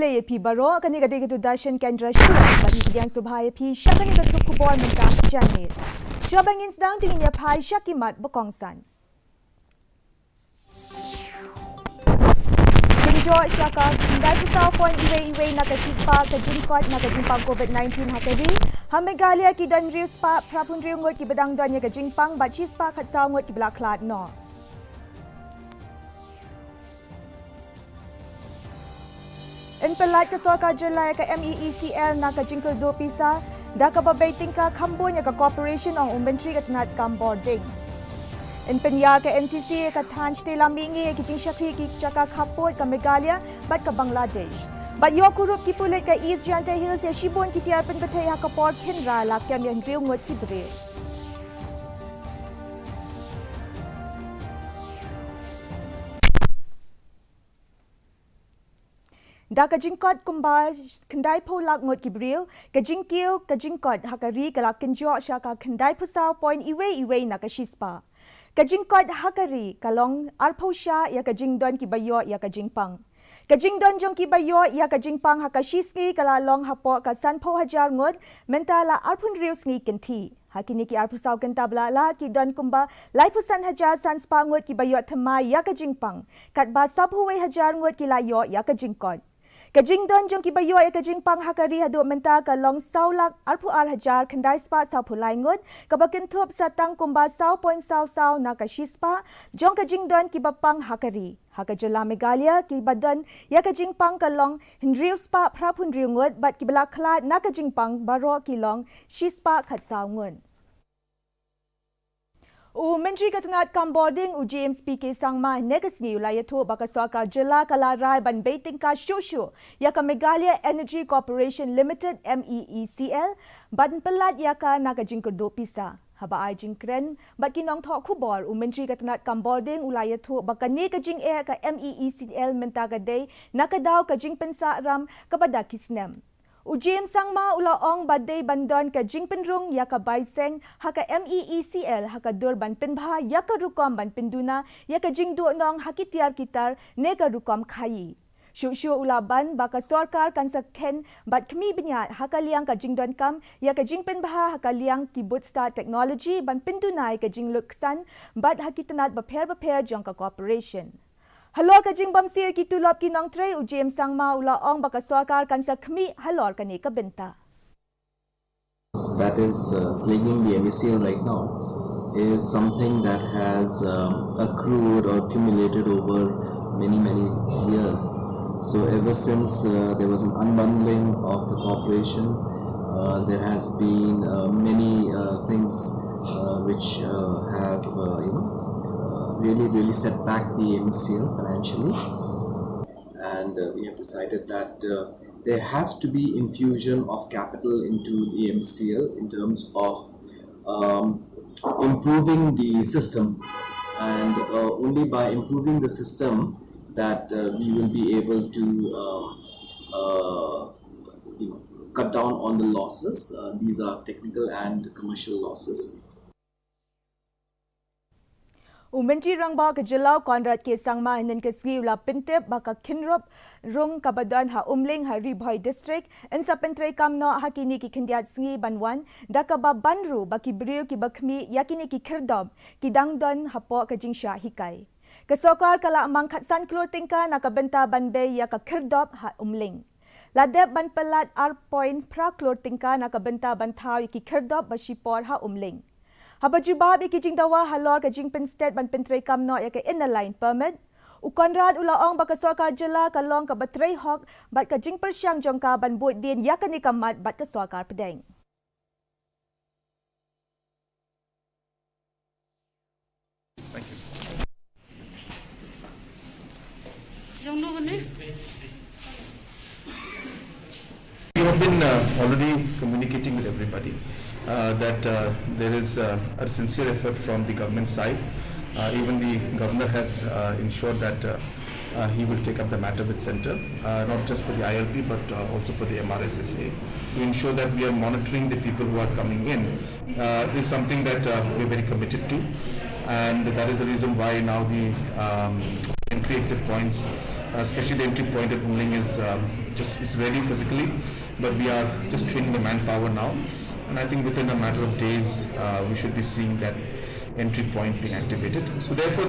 play pi baro kani gade gitu darshan kendra shura bagi kian subhaya pi shakani gatu kubor minta jani jabang ins down tingnya pai shakimat bokongsan Kinjo shaka kindai pusau point iwe na kashispa ka jinkot na kajimpang COVID-19 hakari hamegalia ki dan riu spa prapun riu ngot ki bedang donya ka jimpang ba chispa khat saw ngot ki blaklat no In pelat ke Sorkar Jelai ke MEECL na ka jingkul do pisa da ka babaiting ka kambonya ka corporation ang umbentri ka tanat kambording. In penyar ke NCC ka tanch te lamingi ki jing shakri ki chaka kapot ka Meghalaya bat ka Bangladesh. Bat yo kurup ki pulit ka East Jante Hills ya shibon ki tiar pen betay ha ka port kinra lap kam yan riu ngot ki bre. Da kajingkot kumba kendai polak ngot kibril kajingkiu kajingkot hakari kalak kenjo shaka kendai pusau point iwe na kashispa kajingkot hakari kalong arposha ya kajingdon kibayo ya kajingpang kajingdon jong kibayo ya kajingpang hakashiski kalalong hapo ka sanpo hajar ngot mentala arpun rius ngi kenti hakini ki arpusau kenta blala ki don kumba laipusan hajar sanspa ngot kibayo thamai ya kajingpang katba sabhuwe hajar ngot kilayo ya kajingkot Kajing don jong kibayo ay kajing pang hakari hadu menta ka long saulak arpu ar hajar kendai spa sa pulai ngut kabakintup sa tang kumba saw point saw na kashispa jong kajing don kibapang hakari hakajala Meghalaya kibadon ya kajing pang ka long hindriu spa prapun riu ngut bat kibala klat na kajing pang baro kilong shispa khat saw ngut Menteri Ketenat Kambording James PK Sangma negasni ulayatu baka Sorkar Jila Kalarai ban baiting ka shushu ya ka Meghalaya Energy Corporation Limited MEECL ban pelat ya ka nakajingkur do pisa haba ai jingkren bat kinong tho khubor Menteri Ketenat Kambording ulayatu baka ni kajing ka MEECL mentaga day nakadaw kajing pensa ram kepada kisnem Ujim sangma ulaong badai bandon ka jingpenrung ya ka baiseng haka MEECL haka dur ban pinbha ya ka rukom ban pinduna ya ka jingdu nong hakitiar kitar ne ka rukom khai. Syu ulaban baka Sorkar kan sakhen bat kmi binyat haka liang ka jingdon kam ya ka jingpenbha haka liang ki Bootstar Technology ban pindunai ka jingluksan bat hakitanat baper jong ka corporation. Halor ka jingbam sir ki tulop ki nong tre James sangma ulaong baka Sorkar kan sa kmi halor ka ni ka benta. That is plaguing the MECL right now is something that has accrued or accumulated over many years. So ever since there was an unbundling of the corporation, there has been many things which have really set back the MECL financially, and we have decided that there has to be infusion of capital into the MECL in terms of improving the system, and only by improving the system that we will be able to cut down on the losses. These are technical and commercial losses. Menteri Rangba ke Jelau Konrad ke Sangma hinan ke sgi ula pintip baka kinrop rung kabadan ha umling ha Ribhoi district en sa pentrei kamno hakini ki kendiat sgi banwan daka ba banru baki briu ki bakmi yakini ki kirdob ki dangdon hapo ka jingsha hikai ke Sorkar kala amang khatsan klor tingka nakabenta banbe ya ka kirdob ha umling ladep ban pelat ar points pra klor tingka nakabenta bantaw ki kirdob basipor ha umling Habajibab ikijing dawa halor ka jingpen state ban pentrei kamno ya ka inline permit ukonrad ulaong baka Sorkar Jila kalong ka batrei hok bat ka jingper syang jongka ban buat din ya ka ni kamat bat ka Sorkar pedeng Thank you. We have been already communicating with everybody that there is a sincere effort from the government side. Even the governor has ensured that he will take up the matter with centre, not just for the ILP but also for the MRSSA, to ensure that we are monitoring the people who are coming in. Is something that we are very committed to, and that is the reason why now the entry exit points especially the entry point at Umling is it's ready physically, but we are just training the manpower now, and I think within a matter of days we should be seeing that entry point being activated. So therefore,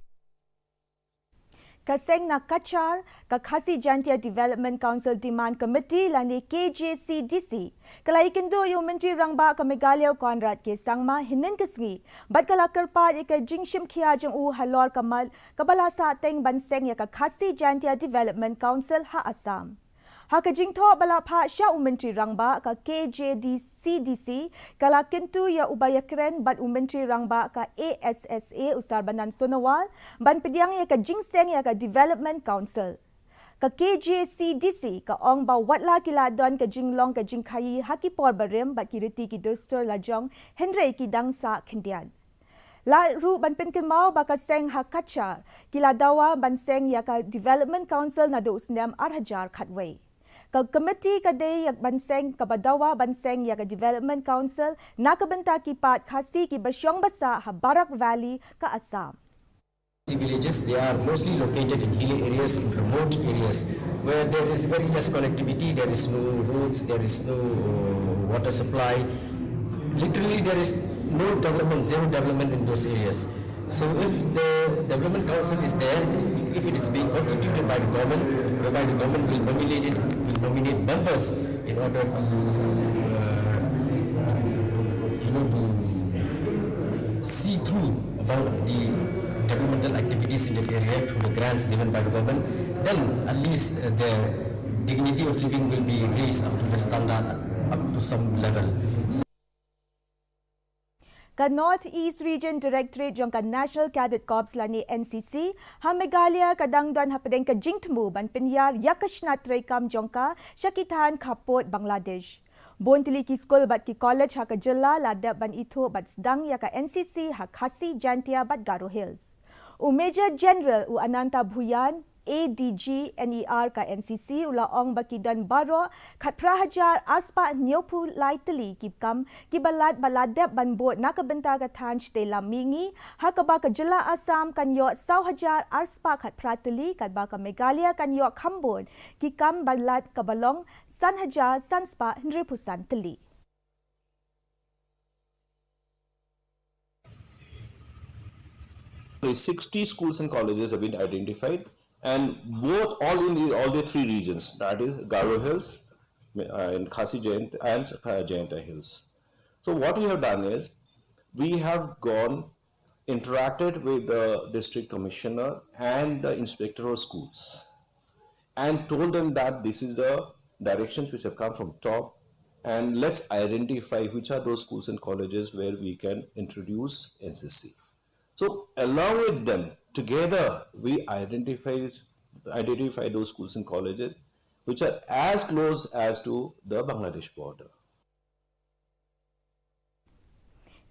Kaseng na Kachar, Khasi Jantia Development Council Demand Committee lani KJCDC. Kalai kindo yung Menteri Rangba ka Meghalaya Conrad ke sangma hinin kasngi. Bat kala kerpa ika jingshim kia jeng u halor kamal kabala sa teng banseng ya ka Khasi Jantia Development Council ha Assam. Haka jingtho balapha sya Menteri Rangba ka KJCDC kala kintu ya ubaya keren bat Menteri Rangba ka ASSA usar banan Sonawal ban pediang ya ka jingseng ya ka Development Council. Ka KJCDC ka ong ba watla kiladon ka jinglong ka jingkayi hakipor barim bat kiriti ki Durster lajong Henry ki dangsa kindian. La ru ban pinkin mau baka seng hakacha kiladawa ban seng ya ka Development Council na do usnem 8,000 khatway. Ka committee ka day yak banseng kabadawa banseng yak Development Council nakabenta ki pat Khasi ki basyong basa ha Barak Valley ka Assam. Villages, they are mostly located in hilly areas, in remote areas where there is very less connectivity, there is no roads, there is no water supply. Literally there is no development, zero development in those areas. So if the Development Council is there, if it is being constituted by the government, whereby the government will nominate members in order to see through about the developmental activities in the area through the grants given by the government, then at least the dignity of living will be raised up to the standard, up to some level. Ka North East Region Directorate jong ka National Cadet Corps lani NCC ha Meghalaya kadangdon ha pedeng ka jingtmu ban pinyar yakashna trekam jong ka syakitan kapot Bangladesh. Bon tili ki skol bat ki college ha ka jilla ladap ban ito bat sedang ya ka NCC ha Khasi Jantia bat Garo Hills. U Major General u Ananta Bhuyan ADG NER ka NCC ula ong bakidan baro kat prahajar aspa nyopu laiteli kipkam kibalat baladep banbot nakabenta ka tanch de lamingi hakaba ka jila Assam kanyo sauhajar aspa kat prateli kat baka Meghalaya kanyo kambon kikam balat kabalong sanhajar sanspa henripusan teli. 60 schools and colleges have been identified, and all the three regions, that is Garo Hills and Khasi Jayant and Jayanta Hills. So what we have done is we have interacted with the district commissioner and the inspector of schools and told them that this is the directions which have come from top, and let's identify which are those schools and colleges where we can introduce NCC. So along with them, together we identify those schools and colleges which are as close as to the Bangladesh border.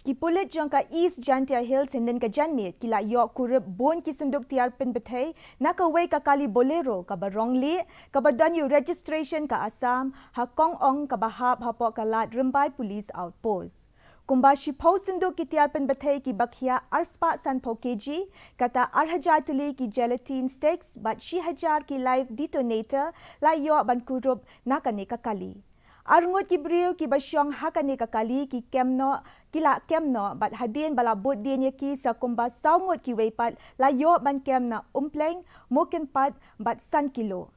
Kipulit jong ka East Jantia Hills hinden ka janmit kila yok kurip bon kisunduk tiar pin betay nakaway ka kali bolero ka barongli ka badan yu registration ka Assam hakong ong ka bahap hapo kalat Rumbay Police Outpost. Kumbashi posunduk ki tiar pin betay ki bakhia arspa san po kg kata 8,000 tili ki gelatin sticks bat 6,000 ki live detonator la yok ban kurup nakane ka kali. Arngot ki brio ki basyong hakane kakali ki kemno kila kemno bat hadin balabut din ki sa kumba saungot ki weipat layo ban kemna umpleng mukin pat bat san kilo.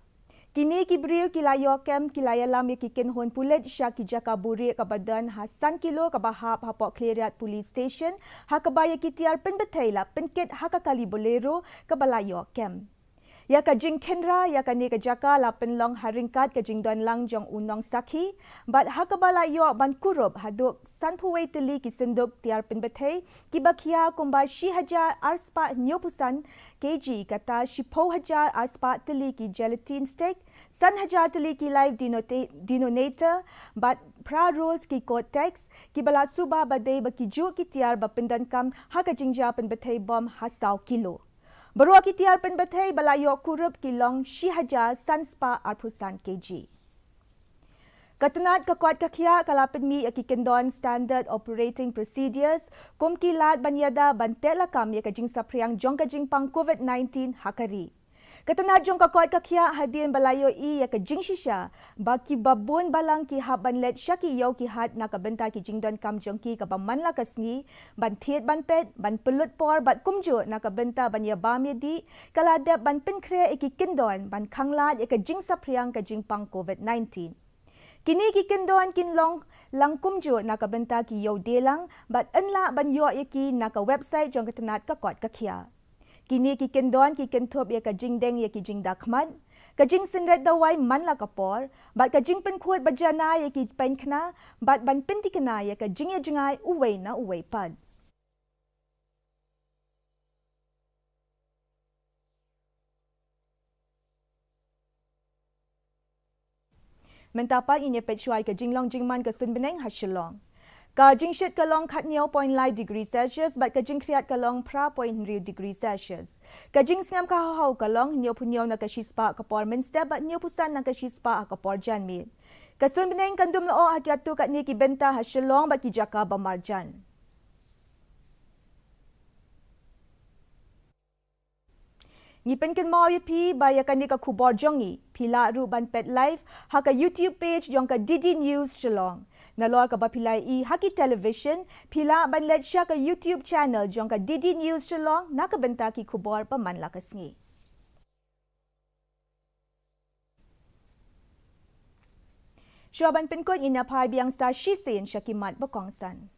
Kini ki brio ki layo kem ki layalam ki kinhon pulet sya ki jakaburi kabadan ha san kilo kabahap hapok kleriat police station hakabaya ki tiar penbetayla penket hakakali bolero kabalayo kem. Ya ka jing kendra ya ka ni ka jaka la penlong haringkat ka jing don lang jong unong sakhi bat hakabala yo ban kurob haduk sanpuway tili ki senduk tiar penbetay ki bakhia kumba 6,000 arspa nyopusan kg kata 10,000 arspa tili ki gelatin steak 1,000 tili ki live detonator bat pra rules ki cortex ki bala suba badai baki ju ki tiar bapendan kam haka jingja penbetay bom hasau kilo. Barua ki tiar penbetay balayo kurup kilong 6,000 sanspa arpusan kg. Katanat kakwat kakya kalapit mi akikendon standard operating procedures kum kilat banyada bantelakam yakajing sapriang jongkajing pang COVID-19 hakari. Ketanat jong kakot kakia hadian balayo ya ke jing shisha baki babun balang ki haban let syaki yau ki hat na kabenta ki jingdon kam jong ki ka bamanla kasngi ban thiet ban pet ban pelut por bat kumjo na kabenta ban ya bam di kaladep ban penkre iki kindon ban khanglat ya ke jing sapriang ka jing pang COVID-19. Kini ki kindon kinlong lang kumjo na kabenta ki yau delang bat enla ban yo iki na ka website jong ketanat kakot kakia. Kini ki kendon ki kentop ya ka jing deng ya ki jing dakmat ka jing sinret dawai man la kapor bat ka jing pen khut bajana ya ki pen khna bat ban penti kena ya ka jing ya jingai uwei na uwei pad. Mentapan inya pechuai ka jinglong jingman ka sunbeneng hasilong. Ka jingshit kalong kat niyo 0.9 Celsius bat ka jing kriat kalong pra 0.3 Celsius. Ka jing sngam ka haw kalong niyo punyo na ka shispa ka por minstep bat niyo pusan na ka shispa ka por janmit. Ka sunbeneng kandum loo hakiatu kat ni ki benta hasilong bat ki jaka bamarjan. Ni penken mau pi baya kan ka kubor jongi pila ru ban pet live ha ka YouTube page jong ka Didi News Shillong. Nalor ka bapilai i haki television pila ban let sya ka YouTube channel jong ka Didi News Shillong na ka benta ki kubor paman lakasngi. Syaban penkon inapai biang sa shisin syakimat bakongsan.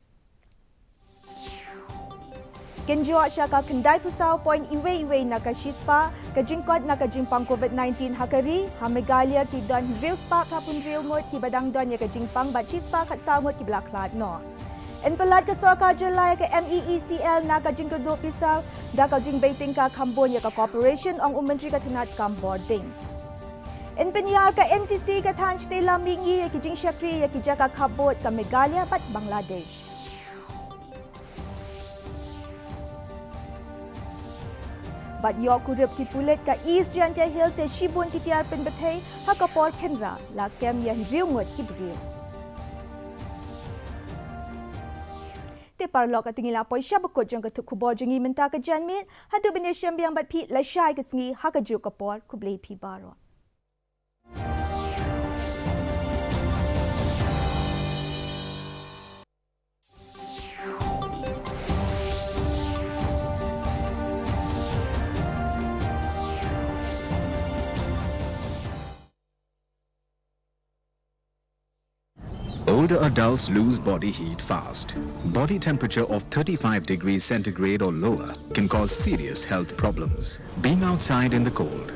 Kenjo siya ka kendai pusaw point iwe-iwe na ka shispa, ka jingkot na ka jingpang COVID-19 hakari, hamigalia ki don real spa kapun real ngot ki badang don ya ka jingpang bat shispa kat sawot ki blaklat no. En pelat ka soka July ka MEECL na ka jingkerdo pisaw, da ka jing baiting ka Kambon ya ka corporation ang umentri ka tinat kam boarding. En penyar ka NCC ka tanch te lamingi ya ki jing syakri ya ki jaka kabot ka Megalia bat Bangladesh. Bat yok kurup ki pulit ka East Janta Hill se shibun ki tiar pen bethay ha kapor kenra la kem yan riungot ki bril. Te parlok at ngila poy syabakot jang katuk kubor jangi menta ka janmit hadu bine syambiang bat pi la syai kasngi ha ka juk kapor kublay pi baro. Older adults lose body heat fast. Body temperature of 35 degrees centigrade or lower can cause serious health problems. Being outside in the cold,